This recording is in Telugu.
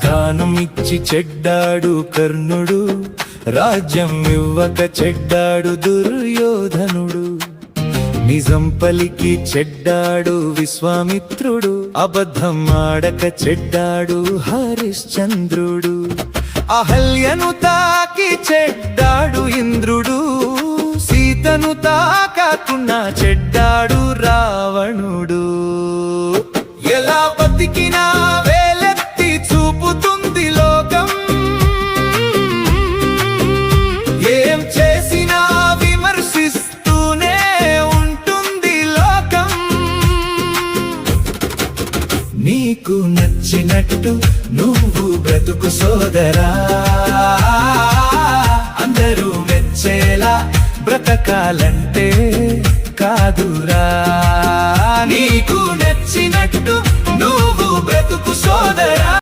దానమిచ్చి చెడ్డాడు కర్ణుడు, రాజ్యం ఇవ్వక చెడ్డాడు దుర్యోధనుడు. నిజం పలికి చెడ్డాడు విశ్వామిత్రుడు, అబద్ధం ఆడక చెడ్డాడు హరిశ్చంద్రుడు. అహల్యను తాకి చెడ్డాడు ఇంద్రుడు, సీతను తాకాకున్నా చెడ్డాడు రావణుడు. ఎలా బతికినా వేలెత్తి చూపుతుంది లోకం, ఏం చేసినా విమర్శిస్తూనే ఉంటుంది లోకం. నీకు నచ్చినట్టు నువ్వు బ్రతుకు సోదరా, అందరూ మెచ్చేలా బ్రతకాలంటే కాదురా. నీకు నచ్చినట్టు నువ్వు బ్రతుకు సోదరా.